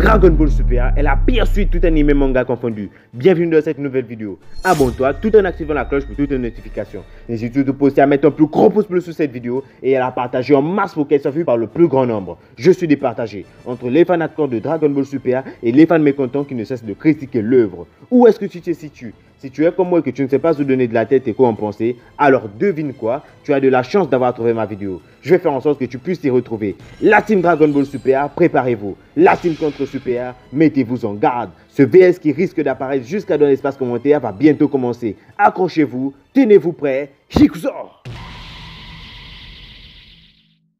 Dragon Ball Super est la pire suite tout anime manga confondu. Bienvenue dans cette nouvelle vidéo. Abonne-toi tout en activant la cloche pour toutes les notifications. N'hésite surtout pas à mettre un plus gros pouce bleu sous cette vidéo et à la partager en masse pour qu'elle soit vue par le plus grand nombre. Je suis départagé entre les fans hardcore de Dragon Ball Super et les fans mécontents qui ne cessent de critiquer l'œuvre. Où est-ce que tu te situes? Si tu es comme moi et que tu ne sais pas où donner de la tête et quoi en penser, alors devine quoi, tu as de la chance d'avoir trouvé ma vidéo. Je vais faire en sorte que tu puisses t'y retrouver. La team Dragon Ball Super, préparez-vous. La team contre Super, mettez-vous en garde. Ce VS qui risque d'apparaître jusqu'à dans l'espace commentaire va bientôt commencer. Accrochez-vous, tenez-vous prêts, Hikuzo!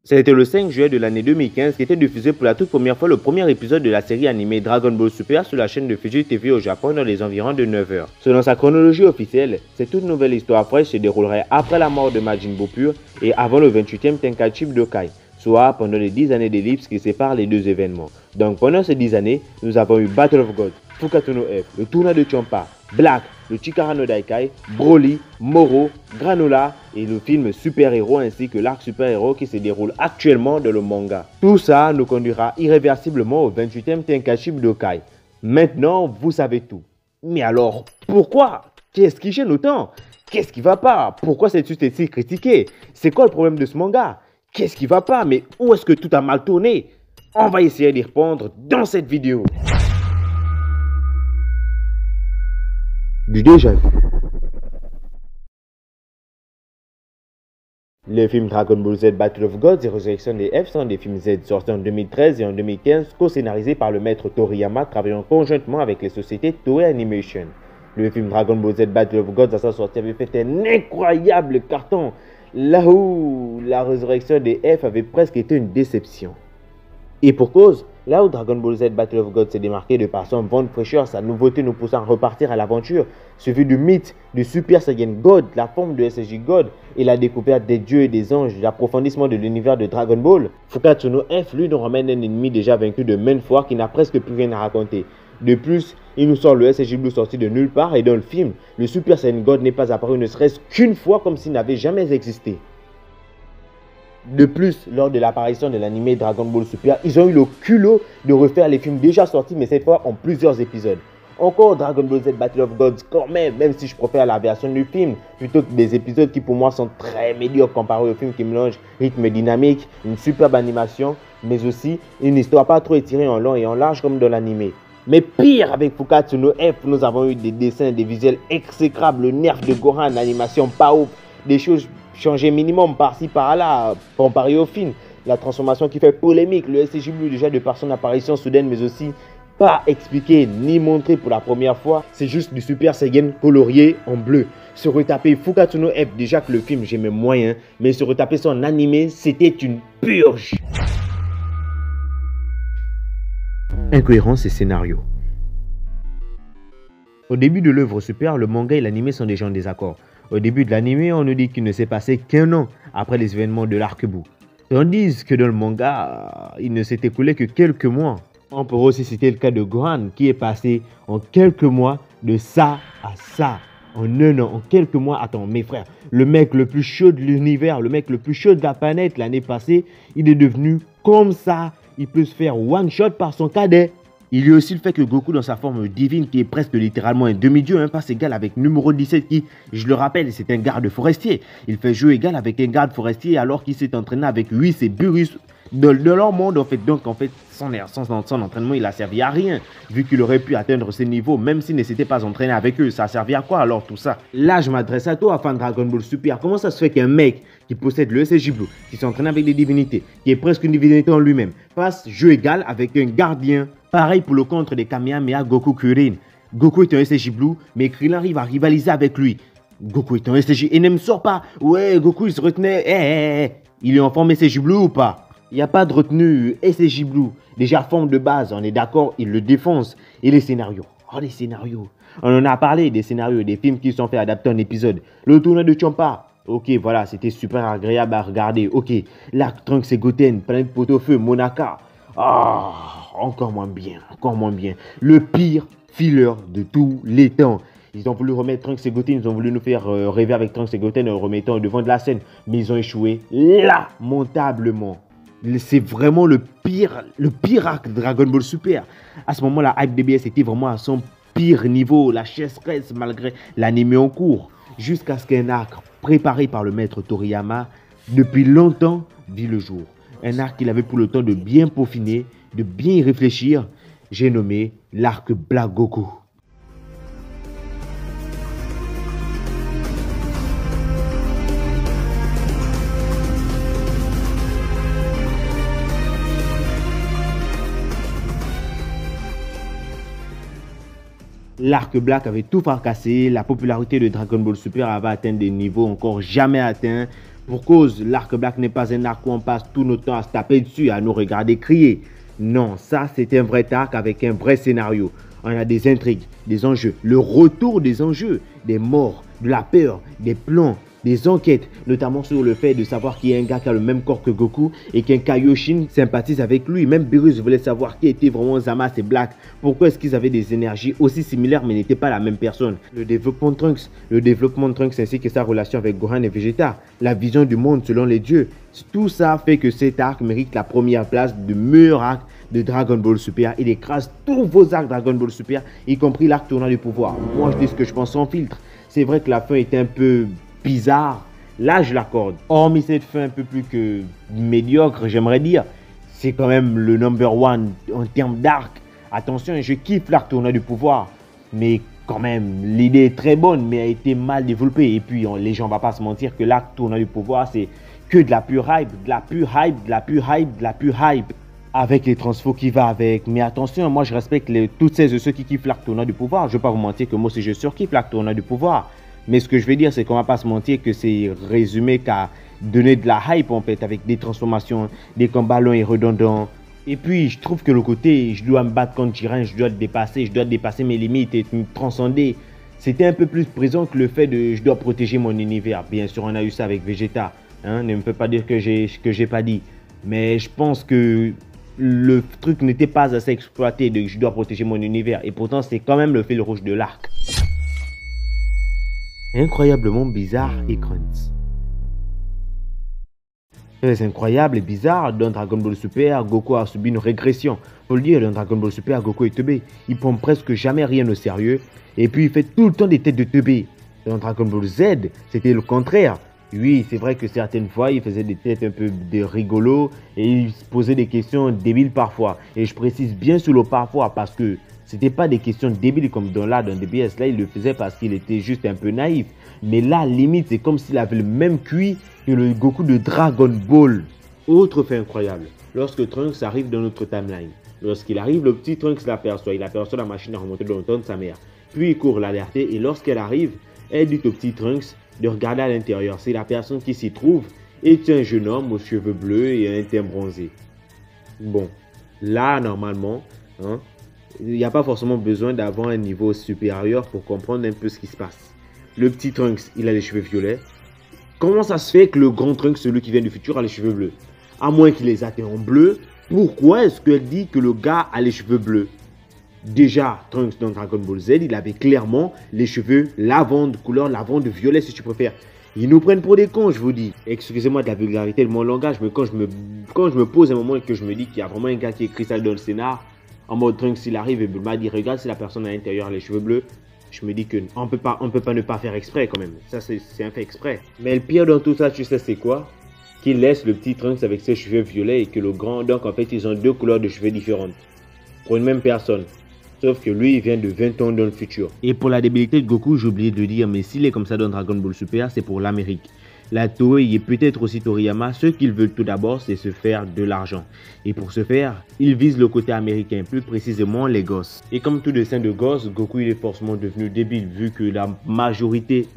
C'était le 5 juillet de l'année 2015 qui était diffusé pour la toute première fois le premier épisode de la série animée Dragon Ball Super sur la chaîne de Fuji TV au Japon dans les environs de 9 h. Selon sa chronologie officielle, cette toute nouvelle histoire fraîche se déroulerait après la mort de Majin Buu pur et avant le 28e Tenkaichi Budokai, soit pendant les 10 années d'ellipse qui séparent les deux événements. Donc pendant ces 10 années, nous avons eu Battle of Gods, Fukatsu no F, le tournoi de Champa, Black, le Chikara no Daikai, Broly, Moro, Granola et le film Super Héros ainsi que l'arc Super Héros qui se déroule actuellement dans le manga. Tout ça nous conduira irréversiblement au 28e Tenkaichi Budokai. Maintenant, vous savez tout. Mais alors, pourquoi? Qu'est-ce qui gêne autant? Qu'est-ce qui va pas? Pourquoi cette suite est si critiquée? C'est quoi le problème de ce manga? Qu'est-ce qui va pas? Mais où est-ce que tout a mal tourné? On va essayer d'y répondre dans cette vidéo. Du déjà vu. Les films Dragon Ball Z Battle of Gods et Resurrection des F sont des films Z sortis en 2013 et en 2015, co-scénarisés par le maître Toriyama, travaillant conjointement avec les sociétés Toei Animation. Le film Dragon Ball Z Battle of Gods à sa sortie avait fait un incroyable carton, là où la Resurrection des F avait presque été une déception. Et pour cause, là où Dragon Ball Z Battle of Gods s'est démarqué de par son vent de fraîcheur, sa nouveauté nous poussant à repartir à l'aventure, suivi du mythe du Super Saiyan God, la forme de SSJ God et la découverte des dieux et des anges, l'approfondissement de l'univers de Dragon Ball, Fukatsu no F lui nous ramène un ennemi déjà vaincu de maintes fois qui n'a presque plus rien à raconter. De plus, il nous sort le SSJ Blue sorti de nulle part et dans le film, le Super Saiyan God n'est pas apparu ne serait-ce qu'une fois comme s'il n'avait jamais existé. De plus, lors de l'apparition de l'anime Dragon Ball Super, ils ont eu le culot de refaire les films déjà sortis, mais cette fois en plusieurs épisodes. Encore Dragon Ball Z Battle of Gods quand même si je préfère la version du film, plutôt que des épisodes qui pour moi sont très médiocres comparés au film qui mélange rythme dynamique, une superbe animation, mais aussi une histoire pas trop étirée en long et en large comme dans l'anime. Mais pire, avec Fukatsu no F, nous avons eu des dessins, des visuels exécrables, le nerf de Gohan, l'animation pas ouf, des choses changées minimum par-ci par-là, comparé au film. La transformation qui fait polémique, le SSJ Blue déjà de par son apparition soudaine, mais aussi pas expliqué ni montré pour la première fois, c'est juste du Super Saiyan colorié en bleu. Se retaper Fukatsu no F, déjà que le film j'aimais moyen, mais se retaper son animé, c'était une purge. Incohérence et scénario. Au début de l'œuvre Super, le manga et l'anime sont déjà en désaccord. Au début de l'anime, on nous dit qu'il ne s'est passé qu'un an après les événements de l'arc Buu. Tandis que dans le manga, il ne s'est écoulé que quelques mois. On peut aussi citer le cas de Gohan qui est passé en quelques mois de ça à ça. En un an, en quelques mois. Attends, mes frères, le mec le plus chaud de l'univers, le mec le plus chaud de la planète l'année passée, il est devenu comme ça. Il peut se faire one shot par son cadet. Il y a aussi le fait que Goku dans sa forme divine qui est presque littéralement un demi-dieu, passe égal avec numéro 17 qui, je le rappelle, c'est un garde forestier. Il fait jeu égal avec un garde forestier alors qu'il s'est entraîné avec Whis et Burus de leur monde en fait. Donc en fait, son entraînement il a servi à rien vu qu'il aurait pu atteindre ces niveaux même s'il ne s'était pas entraîné avec eux. Ça a servi à quoi alors tout ça? Là je m'adresse à toi fan Dragon Ball Super. Comment ça se fait qu'un mec qui possède le SSJ Blue, qui s'entraîne avec des divinités, qui est presque une divinité en lui-même, passe jeu égal avec un gardien? Pareil pour le contre des Kamehameha Goku Kuririn. Goku est un SSJ Blue, mais Krillin arrive à rivaliser avec lui. Goku est un SSJ et ne me sort pas. Ouais, Goku il se retenait. Il est en forme SSJ Blue ou pas? Il n'y a pas de retenue SSJ Blue. Déjà forme de base, on est d'accord, il le défonce. Et les scénarios. Oh les scénarios. On en a parlé des scénarios, des films qui sont faits adapter en épisode. Le tournoi de Champa. Ok, voilà, c'était super agréable à regarder. Ok, l'arc Trunks et Goten, Planète Pot-au-Feu, Monaka. Ah, encore moins bien, encore moins bien. Le pire filler de tous les temps. Ils ont voulu remettre Trunks et Goten, ils ont voulu nous faire rêver avec Trunks et Goten en le remettant au devant de la scène. Mais ils ont échoué lamentablement. C'est vraiment le pire arc de Dragon Ball Super. À ce moment, la hype DBS était vraiment à son pire niveau. La chaise reste malgré l'anime en cours. Jusqu'à ce qu'un arc préparé par le maître Toriyama depuis longtemps vit le jour. Un arc qu'il avait pour le temps de bien peaufiner, de bien y réfléchir. J'ai nommé l'arc Black Goku. L'arc Black avait tout fracassé, la popularité de Dragon Ball Super avait atteint des niveaux encore jamais atteints. Pour cause, l'arc Black n'est pas un arc où on passe tout notre temps à se taper dessus, à nous regarder crier. Non, ça c'est un vrai arc avec un vrai scénario. On a des intrigues, des enjeux, le retour des enjeux, des morts, de la peur, des plans, des enquêtes, notamment sur le fait de savoir qu'il y a un gars qui a le même corps que Goku et qu'un Kaioshin sympathise avec lui. Même Beerus voulait savoir qui était vraiment Zamasu et Black. Pourquoi est-ce qu'ils avaient des énergies aussi similaires mais n'étaient pas la même personne? Le développement de Trunks ainsi que sa relation avec Gohan et Vegeta. La vision du monde selon les dieux. Tout ça fait que cet arc mérite la première place de meilleur arc de Dragon Ball Super. Il écrase tous vos arcs Dragon Ball Super, y compris l'arc tournant du pouvoir. Moi je dis ce que je pense sans filtre. C'est vrai que la fin était un peu bizarre, là je l'accorde. Hormis cette fin un peu plus que médiocre, j'aimerais dire, c'est quand même le number one en termes d'arc. Attention, je kiffe l'arc tournant du pouvoir, mais quand même, l'idée est très bonne, mais a été mal développée. Et puis, les gens ne vont pas se mentir que l'arc tournant du pouvoir, c'est que de la pure hype, de la pure hype, de la pure hype, de la pure hype. Avec les transfos qui va avec. Mais attention, moi je respecte toutes celles et ceux qui kiffent l'arc tournant du pouvoir. Je ne vais pas vous mentir que moi aussi je surkiffe l'arc tournant du pouvoir. Mais ce que je vais dire, c'est qu'on ne va pas se mentir que c'est résumé qu'à donner de la hype en fait, avec des transformations, des combats longs et redondants. Et puis, je trouve que le côté, je dois me battre contre Jiren, je dois dépasser mes limites et me transcender. C'était un peu plus présent que le fait de je dois protéger mon univers. Bien sûr, on a eu ça avec Vegeta. Hein, ne me fais pas dire que j'ai pas dit. Mais je pense que le truc n'était pas assez exploité de je dois protéger mon univers. Et pourtant, c'est quand même le fil rouge de l'arc. Incroyablement bizarre et Trunks. Très incroyable et bizarre, dans Dragon Ball Super, Goku a subi une régression. Faut le dire, dans Dragon Ball Super, Goku est teubé. Il prend presque jamais rien au sérieux. Et puis il fait tout le temps des têtes de teubé. Dans Dragon Ball Z, c'était le contraire. Oui, c'est vrai que certaines fois, il faisait des têtes un peu de rigolo et il se posait des questions débiles parfois. Et je précise bien sur le parfois parce que c'était pas des questions débiles comme dans DBS. Là, il le faisait parce qu'il était juste un peu naïf. Mais là, limite, c'est comme s'il avait le même QI que le Goku de Dragon Ball. Autre fait incroyable, lorsque Trunks arrive dans notre timeline. Lorsqu'il arrive, le petit Trunks l'aperçoit. Il aperçoit la machine à remonter dans le temps de sa mère. Puis il court l'alerter et lorsqu'elle arrive, elle dit au petit Trunks de regarder à l'intérieur. C'est la personne qui s'y trouve et c'est un jeune homme aux cheveux bleus et à un teint bronzé. Bon, là, normalement, hein, il n'y a pas forcément besoin d'avoir un niveau supérieur pour comprendre un peu ce qui se passe. Le petit Trunks, il a les cheveux violets. Comment ça se fait que le grand Trunks, celui qui vient du futur, a les cheveux bleus? À moins qu'il les ait en bleu, pourquoi est-ce qu'elle dit que le gars a les cheveux bleus? Déjà, Trunks dans Dragon Ball Z, il avait clairement les cheveux lavande, couleur lavande violet si tu préfères. Ils nous prennent pour des cons, je vous dis. Excusez-moi de la vulgarité de mon langage, mais quand je me pose un moment et que je me dis qu'il y a vraiment un gars qui écrit ça dans le scénar, en mode Trunks, il arrive et Bulma dit regarde si la personne à l'intérieur a les cheveux bleus. Je me dis qu'on peut pas ne pas faire exprès quand même. Ça c'est un fait exprès. Mais le pire dans tout ça, tu sais c'est quoi? Qu'il laisse le petit Trunks avec ses cheveux violets et que le grand, donc en fait ils ont deux couleurs de cheveux différentes. Pour une même personne. Sauf que lui il vient de 20 ans dans le futur. Et pour la débilité de Goku, j'ai oublié de le dire, mais s'il est comme ça dans Dragon Ball Super, c'est pour l'Amérique. La Toei et peut-être aussi Toriyama, ce qu'ils veulent tout d'abord, c'est se faire de l'argent. Et pour ce faire, ils visent le côté américain, plus précisément les gosses. Et comme tout dessin de gosse, Goku il est forcément devenu débile, vu que la majorité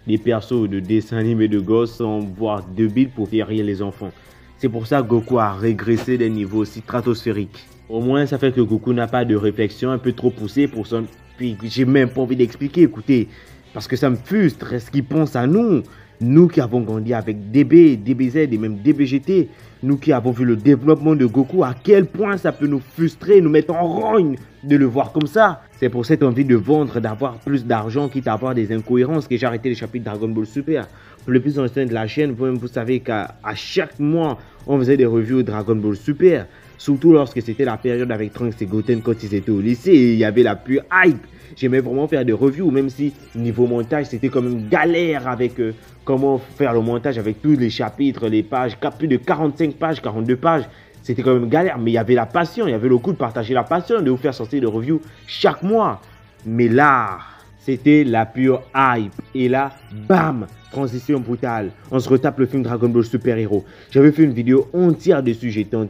des persos de dessins animés de gosses sont voire débiles pour faire rire les enfants. C'est pour ça que Goku a régressé des niveaux stratosphériques. Au moins, ça fait que Goku n'a pas de réflexion un peu trop poussée pour son... Puis j'ai même pas envie d'expliquer, écoutez, parce que ça me frustre, est-ce qu'il pense à nous? Nous qui avons grandi avec DB, DBZ et même DBGT, nous qui avons vu le développement de Goku, à quel point ça peut nous frustrer, nous mettre en rogne de le voir comme ça. C'est pour cette envie de vendre, d'avoir plus d'argent, quitte à avoir des incohérences, que j'ai arrêté les chapitres Dragon Ball Super. Pour le plus ancien de la chaîne, vous savez qu'à chaque mois, on faisait des reviews de Dragon Ball Super. Surtout lorsque c'était la période avec Trunks et Goten quand ils étaient au lycée. Il y avait la pure hype. J'aimais vraiment faire des reviews, même si niveau montage, c'était quand même galère avec comment faire le montage avec tous les chapitres, les pages, plus de 45 pages, 42 pages. C'était quand même galère, mais il y avait la passion, il y avait le coup de partager la passion, de vous faire sortir des reviews chaque mois. Mais là, c'était la pure hype. Et là, bam, transition brutale. On se retape le film Dragon Ball Super Hero. J'avais fait une vidéo entière dessus. J'étais en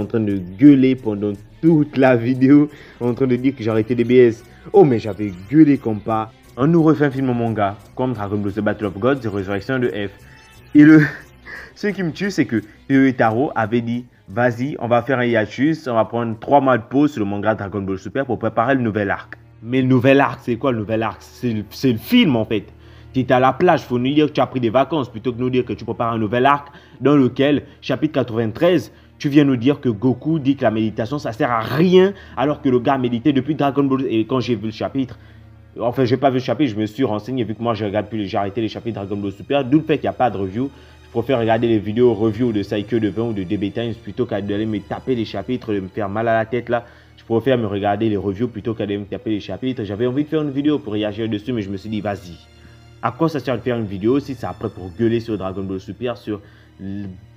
train de gueuler pendant toute la vidéo, en train de dire que j'arrêtais DBS. Oh, mais j'avais gueulé comme pas. On nous refait un film en manga, comme Dragon Ball The Battle of Gods, The Resurrection de F. Et ce qui me tue, c'est que Toyotarou avait dit, vas-y, on va faire un hiatus, on va prendre 3 mois de pause sur le manga Dragon Ball Super pour préparer le nouvel arc. Mais le nouvel arc, c'est quoi le nouvel arc? C'est le film en fait. Tu es à la plage, il faut nous dire que tu as pris des vacances plutôt que nous dire que tu prépares un nouvel arc dans lequel, chapitre 93, tu viens nous dire que Goku dit que la méditation ça sert à rien alors que le gars méditait depuis Dragon Ball. Et quand j'ai vu le chapitre, enfin j'ai pas vu le chapitre, je me suis renseigné vu que moi j'ai arrêté les chapitres Dragon Ball Super, d'où le fait qu'il n'y a pas de review. Je préfère regarder les vidéos review de Saikyo de 20 ou de DB Times plutôt qu'à d'aller me taper les chapitres, de me faire mal à la tête là. Je préfère me regarder les reviews plutôt qu'à me taper les chapitres. J'avais envie de faire une vidéo pour réagir dessus, mais je me suis dit, vas-y. À quoi ça sert de faire une vidéo si c'est après pour gueuler sur Dragon Ball Super, sur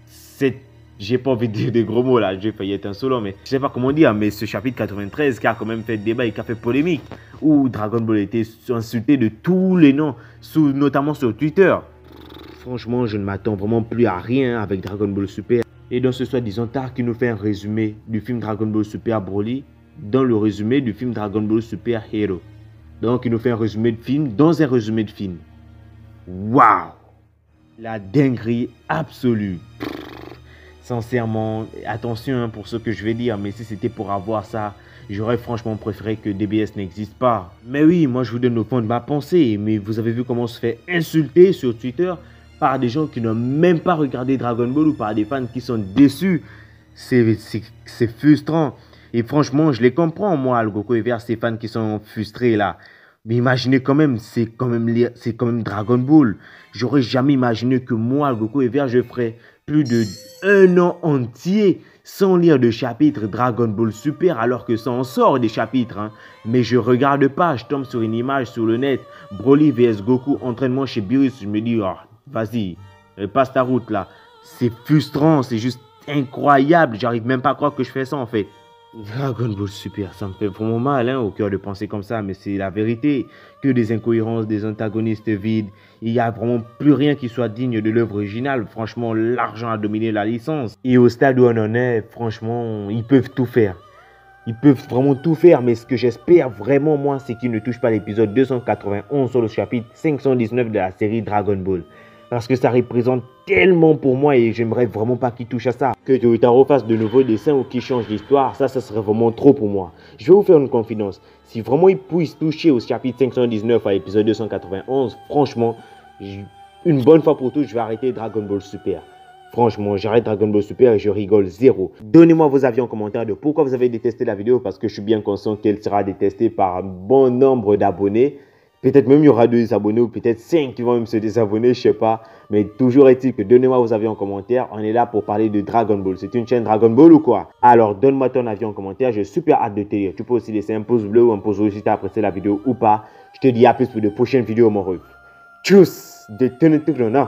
cette... J'ai pas envie de dire des gros mots là, j'ai failli être un solo, mais je sais pas comment dire, mais ce chapitre 93 qui a quand même fait débat et qui a fait polémique, où Dragon Ball était insulté de tous les noms, notamment sur Twitter. Franchement, je ne m'attends vraiment plus à rien avec Dragon Ball Super. Et dans ce soi-disant tard qui nous fait un résumé du film Dragon Ball Super Broly, dans le résumé du film Dragon Ball Super Hero. Donc, il nous fait un résumé de film dans un résumé de film. Waouh! La dinguerie absolue. Sincèrement, attention pour ce que je vais dire, mais si c'était pour avoir ça, j'aurais franchement préféré que DBS n'existe pas. Mais oui, moi je vous donne le fond de ma pensée, mais vous avez vu comment on se fait insulter sur Twitter par des gens qui n'ont même pas regardé Dragon Ball ou par des fans qui sont déçus. C'est frustrant. Et franchement, je les comprends, moi, le Goku et Vert, ces fans qui sont frustrés là. Mais imaginez quand même, c'est quand même Dragon Ball. J'aurais jamais imaginé que moi, le Goku et Vert, je ferais plus de 1 an entier sans lire de chapitre Dragon Ball Super alors que ça en sort des chapitres. Hein. Mais je regarde pas, je tombe sur une image sur le net. Broly vs Goku, entraînement chez Beerus. Je me dis, oh, vas-y, passe ta route là. C'est frustrant, c'est juste incroyable. J'arrive même pas à croire que je fais ça en fait. Dragon Ball Super, ça me fait vraiment mal au cœur de penser comme ça, mais c'est la vérité. Que des incohérences, des antagonistes vides. Il n'y a vraiment plus rien qui soit digne de l'œuvre originale. Franchement, l'argent a dominé la licence. Et au stade où on en est, franchement, ils peuvent tout faire. Ils peuvent vraiment tout faire, mais ce que j'espère vraiment, moi, c'est qu'ils ne touchent pas l'épisode 291 sur le chapitre 519 de la série Dragon Ball. Parce que ça représente tellement pour moi et j'aimerais vraiment pas qu'il touche à ça. Que Toyotarou fasse de nouveaux dessins ou qu'il change l'histoire, ça serait vraiment trop pour moi. Je vais vous faire une confidence. Si vraiment il puisse toucher au chapitre 519 à l'épisode 291, franchement, une bonne fois pour toutes, je vais arrêter Dragon Ball Super. Franchement, j'arrête Dragon Ball Super et je rigole zéro. Donnez-moi vos avis en commentaire de pourquoi vous avez détesté la vidéo parce que je suis bien conscient qu'elle sera détestée par un bon nombre d'abonnés. Peut-être même il y aura 2 abonnés ou peut-être 5 qui vont même se désabonner, je sais pas. Mais toujours est-il que donnez-moi vos avis en commentaire. On est là pour parler de Dragon Ball. C'est une chaîne Dragon Ball ou quoi? Alors donne-moi ton avis en commentaire. J'ai super hâte de te lire. Tu peux aussi laisser un pouce bleu ou un pouce rouge si tu as apprécié la vidéo ou pas. Je te dis à plus pour de prochaines vidéos mon ref. Tchuss! De tenez tout le nom.